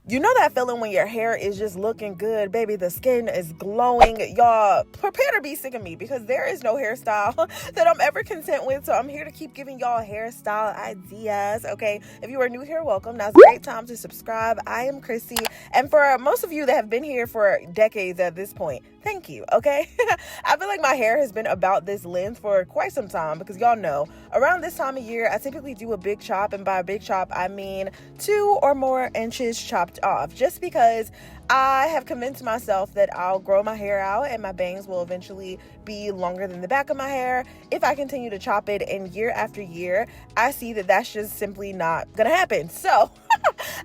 You know that feeling when your hair is just looking good, baby, the skin is glowing. Y'all, prepare to be sick of me because there is no hairstyle that I'm ever content with. So I'm here to keep giving y'all hairstyle ideas, okay? If you are new here, welcome. Now's a great time to subscribe. I am Chrissy. And for most of you that have been here for decades at this point, thank you, okay? I feel like my hair has been about this length for quite some time because y'all know, around this time of year, I typically do a big chop. And by a big chop, I mean 2 or more inches chopped off, just because I have convinced myself that I'll grow my hair out and my bangs will eventually be longer than the back of my hair if I continue to chop it. And year after year, I see that that's just simply not gonna happen. So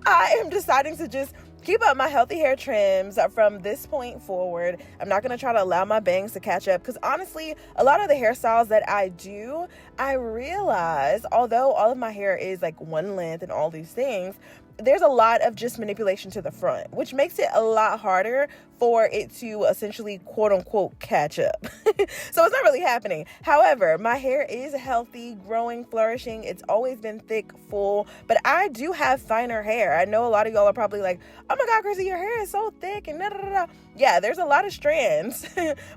I am deciding to just keep up my healthy hair trims from this point forward. I'm not going to try to allow my bangs to catch up because honestly, a lot of the hairstyles that I do, I realize, although all of my hair is like one length and all these things, there's a lot of just manipulation to the front, which makes it a lot harder for it to essentially quote unquote catch up. So it's not really happening. However, my hair is healthy, growing, flourishing. It's always been thick, full, but I do have finer hair. I know a lot of y'all are probably like, oh my God, Chrissy, your hair is so thick and da da da. Yeah, there's a lot of strands,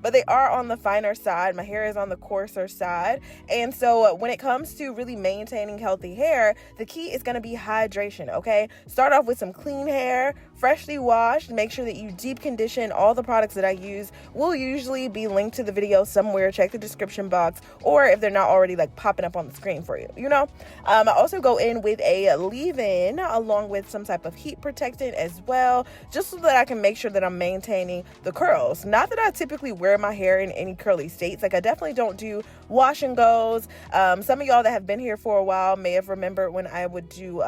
but they are on the finer side. My hair is on the coarser side. And so when it comes to really maintaining healthy hair, the key is going to be hydration, okay? Start off with some clean hair, freshly washed. Make sure that you deep condition. All the products that I use will usually be linked to the video somewhere. Check the description box, or if they're not already like popping up on the screen for you, you know. I also go in with a leave-in along with some type of heat protectant as well, just so that I can make sure that I'm maintaining the curls. Not that I typically wear my hair in any curly states. Like I definitely don't do wash and goes. Some of y'all that have been here for a while may have remembered when I would do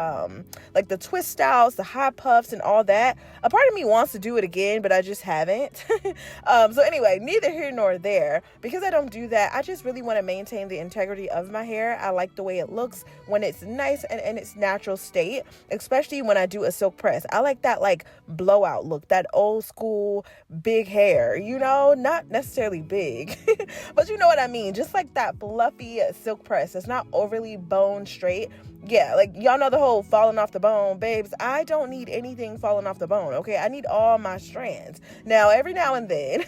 like the twist styles, the high puffs and all that. A part of me wants to do it again, but I just haven't. So anyway, neither here nor there. Because I don't do that, I just really want to maintain the integrity of my hair. I like the way it looks when it's nice and in its natural state, especially when I do a silk press. I like that like blowout look, that old school big hair, you know, not necessarily big, but you know what I mean? Just like that fluffy silk press. It's not overly bone straight. Yeah, like y'all know the whole falling off the bone, babes. I don't need anything falling off the bone, okay? I need all my strands. Now, every now and then,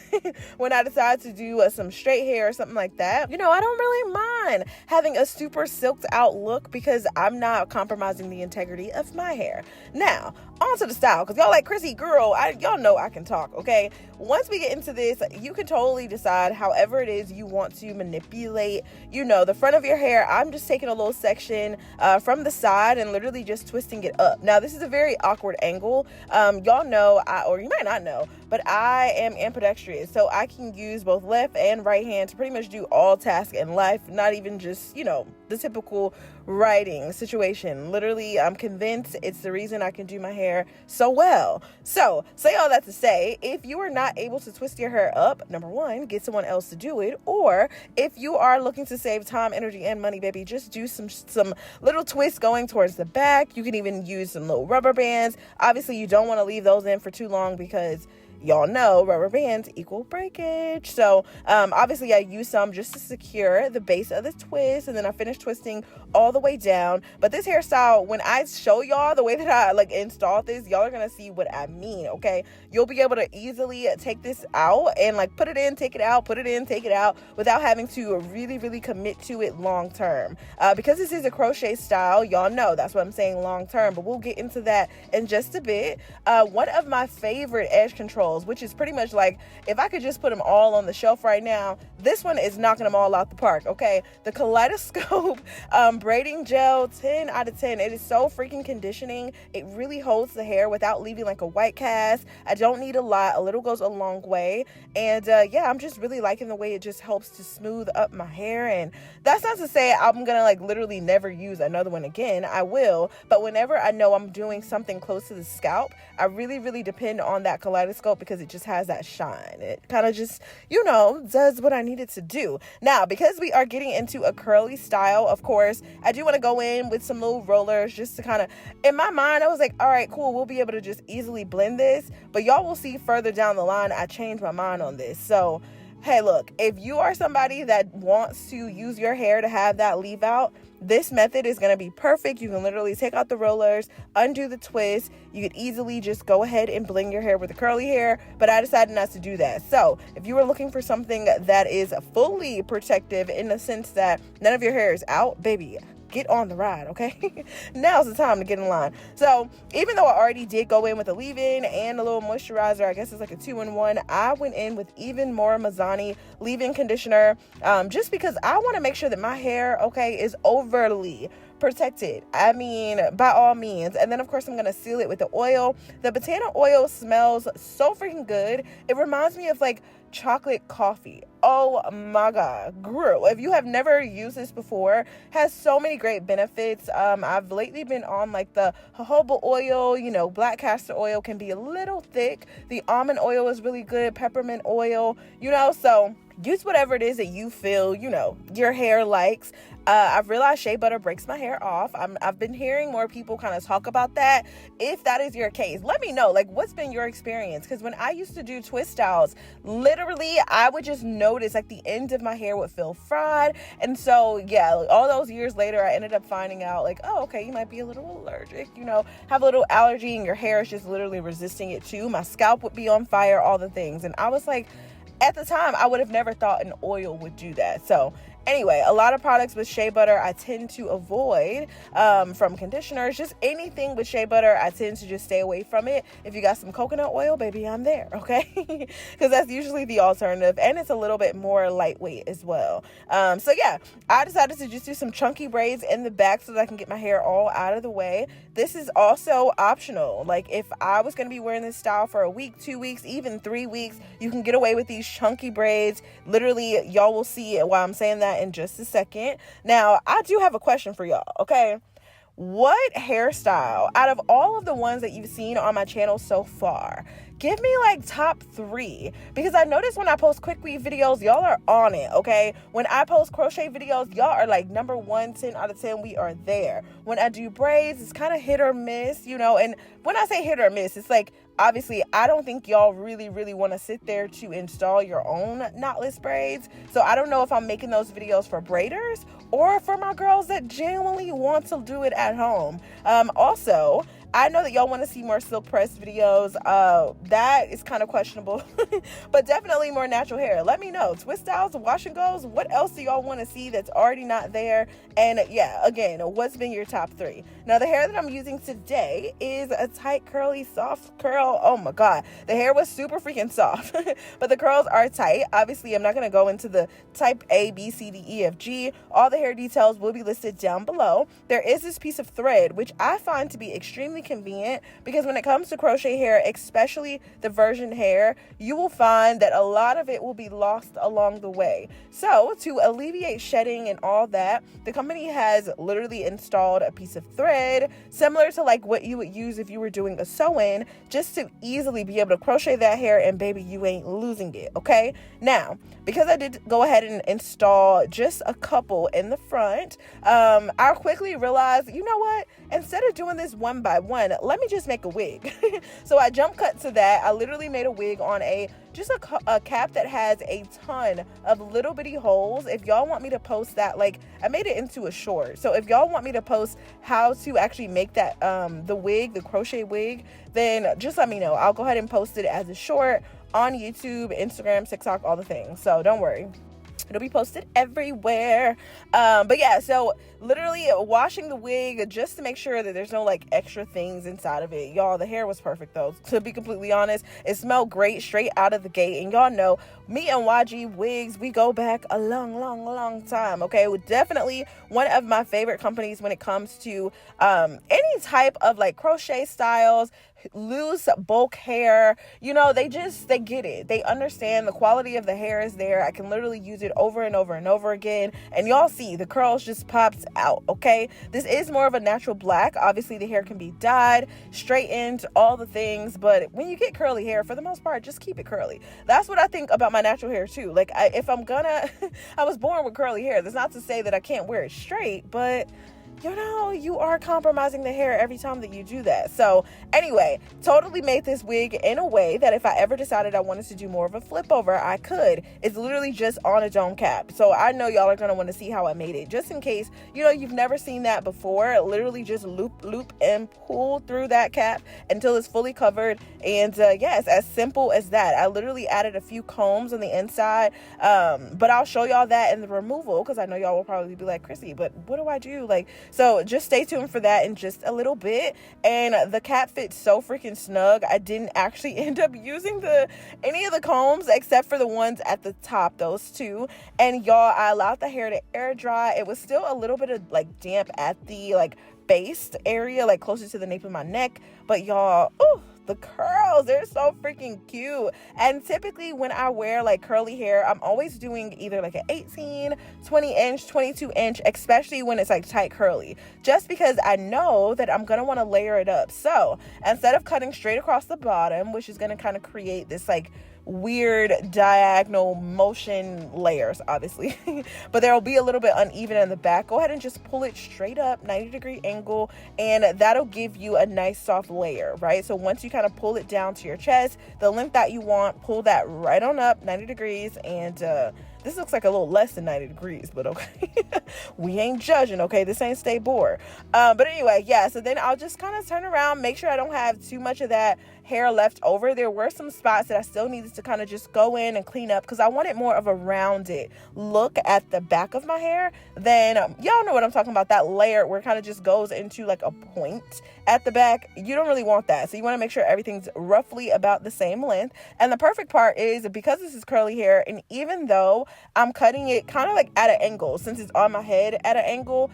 when I decide to do some straight hair or something like that, you know, I don't really mind having a super silked out look because I'm not compromising the integrity of my hair. Now, on to the style, because y'all like, Chrissy, girl, y'all know I can talk, okay? Once we get into this, you can totally decide however it is you want to manipulate, you know, the front of your hair. I'm just taking a little section from the side and literally just twisting it up. Now, this is a very awkward angle. Y'all know, or you might not know, but I am ambidextrous, so I can use both left and right hand to pretty much do all tasks in life, not even just, you know, the typical writing situation. Literally, I'm convinced it's the reason I can do my hair so well. So, say all that to say, if you are not able to twist your hair up, number one, get someone else to do it. Or if you are looking to save time, energy, and money, baby, just do some little twists going towards the back. You can even use some little rubber bands. Obviously, you don't want to leave those in for too long because y'all know rubber bands equal breakage. So obviously I use some just to secure the base of the twist, and then I finish twisting all the way down. But this hairstyle, when I show y'all the way that I like install this, y'all are gonna see what I mean, okay? You'll be able to easily take this out and like put it in, take it out, put it in, take it out without having to really commit to it long term. Because this is a crochet style, y'all know that's what I'm saying, long term, but we'll get into that in just a bit. One of my favorite edge controls, which is pretty much like, if I could just put them all on the shelf right now, this one is knocking them all out the park, okay? The Kaleidoscope braiding gel, 10 out of 10. It is so freaking conditioning. It really holds the hair without leaving like a white cast. I don't need a lot. A little goes a long way. And yeah, I'm just really liking the way it just helps to smooth up my hair. And that's not to say I'm gonna like literally never use another one again. I will, but whenever I know I'm doing something close to the scalp, I really depend on that Kaleidoscope because it just has that shine. It kind of just, you know, does what I need it to do. Now, because we are getting into a curly style, of course, I do want to go in with some little rollers just to kind of, in my mind, I was like, all right, cool, we'll be able to just easily blend this. But y'all will see further down the line, I changed my mind on this. So Hey, look, if you are somebody that wants to use your hair to have that leave out, this method is going to be perfect. You can literally take out the rollers, undo the twist. You could easily just go ahead and bling your hair with the curly hair, but I decided not to do that. So if you were looking for something that is fully protective in the sense that none of your hair is out, baby, get on the ride, okay? Now's the time to get in line. So even though I already did go in with a leave-in and a little moisturizer, I guess it's like a 2-in-1, I went in with even more Mazzani leave-in conditioner, just because I want to make sure that my hair, okay, is overly protected. I mean, by all means. And then of course I'm going to seal it with the oil. The Botana oil smells so freaking good. It reminds me of like chocolate coffee. Oh my God, girl, if you have never used this before, has so many great benefits. I've lately been on like the jojoba oil, you know, black castor oil can be a little thick. The almond oil is really good, peppermint oil, you know, so use whatever it is that you feel, you know, your hair likes. I've realized shea butter breaks my hair off. I've been hearing more people kind of talk about that. If that is your case, let me know, like, what's been your experience? Because when I used to do twist styles, literally, I would just notice like the end of my hair would feel fried. And so, yeah, all those years later, I ended up finding out like, oh, okay, you might be a little allergic, you know, have a little allergy and your hair is just literally resisting it too. My scalp would be on fire, all the things. And I was like, at the time, I would have never thought an oil would do that. So anyway, a lot of products with shea butter I tend to avoid, from conditioners, just anything with shea butter, I tend to just stay away from it. If you got some coconut oil, baby, I'm there, okay? Because that's usually the alternative, and it's a little bit more lightweight as well. So yeah, I decided to just do some chunky braids in the back so that I can get my hair all out of the way. This is also optional. Like if I was going to be wearing this style for a week, 2 weeks, even 3 weeks, you can get away with these chunky braids. Literally, y'all will see why I'm saying that in just a second. Now, I do have a question for y'all, okay? What hairstyle out of all of the ones that you've seen on my channel so far, give me like top 3, because I notice when I post quick weave videos, y'all are on it, okay? When I post crochet videos, y'all are like number 1, 10 out of 10, we are there. When I do braids, it's kind of hit or miss, you know, and when I say hit or miss, it's like, obviously, I don't think y'all really want to sit there to install your own knotless braids. So I don't know if I'm making those videos for braiders or for my girls that genuinely want to do it at home. Also, I know that y'all want to see more silk press videos. That is kind of questionable, but definitely more natural hair. Let me know. Twist styles, wash and goes. What else do y'all want to see that's already not there? And yeah, again, what's been your top 3? Now, the hair that I'm using today is a tight, curly, soft curl. Oh my God. The hair was super freaking soft, but the curls are tight. Obviously, I'm not going to go into the type A, B, C, D, E, F, G. All the hair details will be listed down below. There is this piece of thread, which I find to be extremely convenient, because when it comes to crochet hair, especially the version hair, you will find that a lot of it will be lost along the way. So to alleviate shedding and all that, the company has literally installed a piece of thread similar to like what you would use if you were doing a sew-in, just to easily be able to crochet that hair, and baby, you ain't losing it, okay? Now, because I did go ahead and install just a couple in the front, I quickly realized, you know what? Instead of doing this one by one, let me just make a wig. So I jump cut to that. I literally made a wig on just a cap that has a ton of little bitty holes. If y'all want me to post that, like I made it into a short. So if y'all want me to post how to actually make that, the wig, the crochet wig, then just let me know. I'll go ahead and post it as a short on YouTube, Instagram, TikTok, all the things. So don't worry. It'll be posted everywhere. But yeah, so literally washing the wig just to make sure that there's no like extra things inside of it. Y'all, the hair was perfect though, to be completely honest. It smelled great straight out of the gate. And y'all know me and YGWIGS, we go back a long time, okay? Definitely one of my favorite companies when it comes to any type of like crochet styles, loose bulk hair. You know, they get it. They understand the quality of the hair is there. I can literally use it over and over again, and y'all see the curls just pops out, okay? This is more of a natural black. Obviously the hair can be dyed, straightened, all the things, but when you get curly hair, for the most part, just keep it curly. That's what I think about my natural hair too. Like if I'm gonna I was born with curly hair. That's not to say that I can't wear it straight, but you know, you are compromising the hair every time that you do that. So anyway, totally made this wig in a way that if I ever decided I wanted to do more of a flip over, I could. It's literally just on a dome cap. So I know y'all are going to want to see how I made it. Just in case, you know, you've never seen that before, literally just loop, and pull through that cap until it's fully covered. And yeah, it's as simple as that. I literally added a few combs on the inside, but I'll show y'all that in the removal, because I know y'all will probably be like, Chrissy, but what do I do? Like, so just stay tuned for that in just a little bit. And the cap fits so freaking snug. I didn't actually end up using any of the combs except for the ones at the top, those two. And y'all, I allowed the hair to air dry. It was still a little bit of like damp at the like base area, like closer to the nape of my neck. But y'all, ooh, the curls, they're so freaking cute. And typically when I wear like curly hair, I'm always doing either like an 18, 20 inch, 22 inch, especially when it's like tight curly, just because I know that I'm gonna want to layer it up. So instead of cutting straight across the bottom, which is gonna kind of create this like weird diagonal motion layers, obviously, but there will be a little bit uneven in the back, go ahead and just pull it straight up 90-degree angle, and that'll give you a nice soft layer, right? So once you kind of pull it down to your chest, the length that you want, pull that right on up 90 degrees. And this looks like a little less than 90 degrees, but okay. We ain't judging, okay? This ain't stay bored. But anyway, yeah, so then I'll just kind of turn around, make sure I don't have too much of that hair left over. There were some spots that I still needed to kind of just go in and clean up, because I wanted more of a rounded look at the back of my hair. Then y'all know what I'm talking about, that layer where it kind of just goes into like a point at the back. You don't really want that. So you want to make sure everything's roughly about the same length. And the perfect part is, because this is curly hair, and even though I'm cutting it kind of like at an angle, since it's on my head at an angle,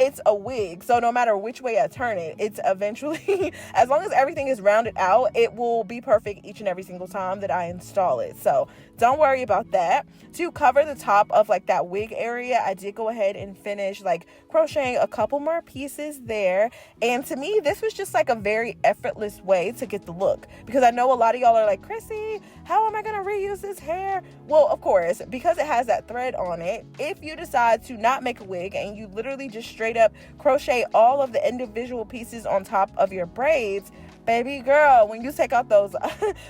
it's a wig, so no matter which way I turn it, it's eventually, as long as everything is rounded out, it will be perfect each and every single time that I install it. So don't worry about that. To cover the top of like that wig area, I did go ahead and finish like crocheting a couple more pieces there. And to me, this was just like a very effortless way to get the look, because I know a lot of y'all are like, Chrissy, how am I gonna reuse this hair? Well, of course, because it has that thread on it, if you decide to not make a wig and you literally just straight up crochet all of the individual pieces on top of your braids, baby girl, when you take out those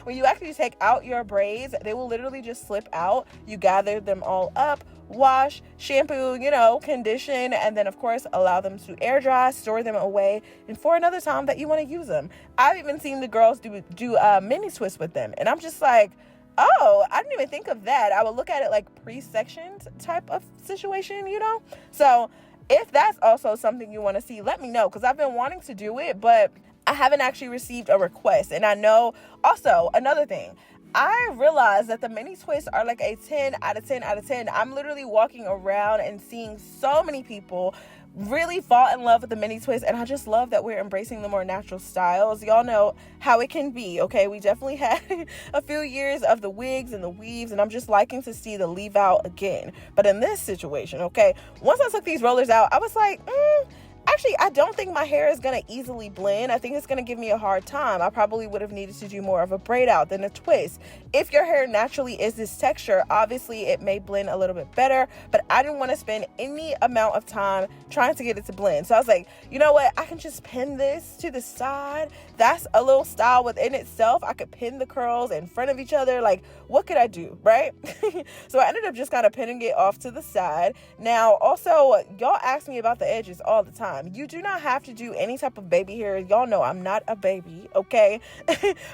when you actually take out your braids, they will literally just slip out. You gather them all up, wash, shampoo, you know, condition, and then of course allow them to air dry, store them away, and for another time that you want to use them. I've even seen the girls do mini twists with them, and I'm just like, oh, I didn't even think of that. I would look at it like pre-sectioned type of situation, you know? So if that's also something you want to see, let me know, because I've been wanting to do it, but I haven't actually received a request. And I know also another thing, I realized that the mini twists are like a 10 out of 10 out of 10. I'm literally walking around and seeing so many people really fall in love with the mini twist, and I just love that we're embracing the more natural styles. Y'all know how it can be, okay? We definitely had a few years of the wigs and the weaves, and I'm just liking to see the leave out again. But in this situation, okay, once I took these rollers out, I was like, actually, I don't think my hair is going to easily blend. I think it's going to give me a hard time. I probably would have needed to do more of a braid out than a twist. If your hair naturally is this texture, obviously it may blend a little bit better, but I didn't want to spend any amount of time trying to get it to blend. So I was like, you know what? I can just pin this to the side. That's a little style within itself. I could pin the curls in front of each other. Like, what could I do, right? So I ended up just kind of pinning it off to the side. Now, also, y'all ask me about the edges all the time. You do not have to do any type of baby hair. Y'all know I'm not a baby, okay?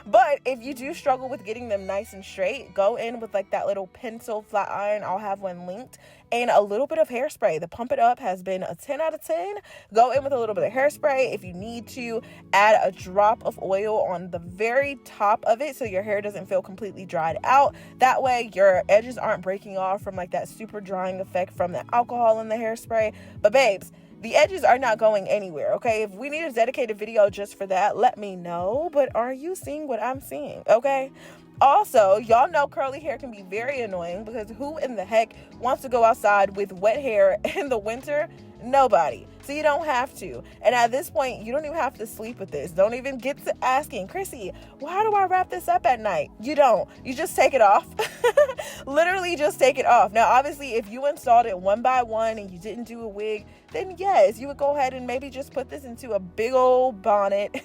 But if you do struggle with getting them nice and straight, go in with like that little pencil flat iron. I'll have one linked, and a little bit of hairspray. The Pump It Up has been a 10 out of 10. Go in with a little bit of hairspray. If you need to, add a drop of oil on the very top of it so your hair doesn't feel completely dried out. That way your edges aren't breaking off from like that super drying effect from the alcohol in the hairspray. But babes, the edges are not going anywhere, okay? If we need a dedicated video just for that, let me know. But are you seeing what I'm seeing, okay? Also, y'all know curly hair can be very annoying, because who in the heck wants to go outside with wet hair in the winter? Nobody. So you don't have to. And at this point, you don't even have to sleep with this. Don't even get to asking, Chrissy, well, how do I wrap this up at night? You don't. You just take it off. Literally just take it off. Now, obviously, if you installed it one by one and you didn't do a wig, then yes, you would go ahead and maybe just put this into a big old bonnet.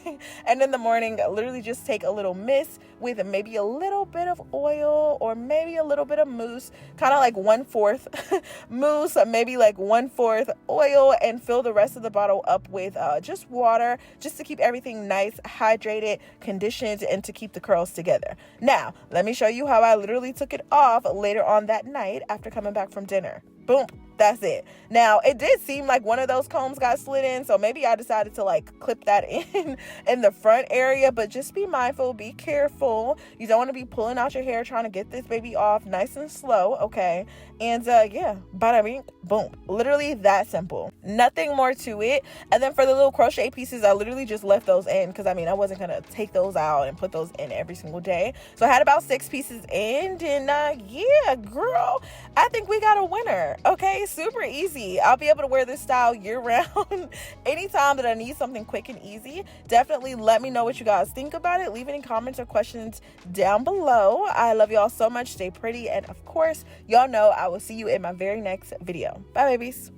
And in the morning, literally just take a little mist with maybe a little bit of oil or maybe a little bit of mousse, kind of like 1/4 mousse, maybe like 1/4 oil, and fill the rest of the bottle up with just water, just to keep everything nice, hydrated, conditioned, and to keep the curls together. Now, let me show you how I literally took it off later on that night after coming back from dinner. Boom. That's it. Now, it did seem like one of those combs got slid in, so maybe I decided to like clip that in the front area, but just be mindful, be careful. You don't want to be pulling out your hair trying to get this baby off nice and slow, okay? And yeah, bada bing, boom. Literally that simple. Nothing more to it. And then for the little crochet pieces, I literally just left those in because I mean, I wasn't going to take those out and put those in every single day. So I had about 6 pieces in, and yeah, girl, I think we got a winner, okay? Super easy. I'll be able to wear this style year round. Anytime that I need something quick and easy, definitely let me know what you guys think about it. Leave any comments or questions down below. I love y'all so much. Stay pretty. And of course, y'all know I will see you in my very next video. Bye, babies.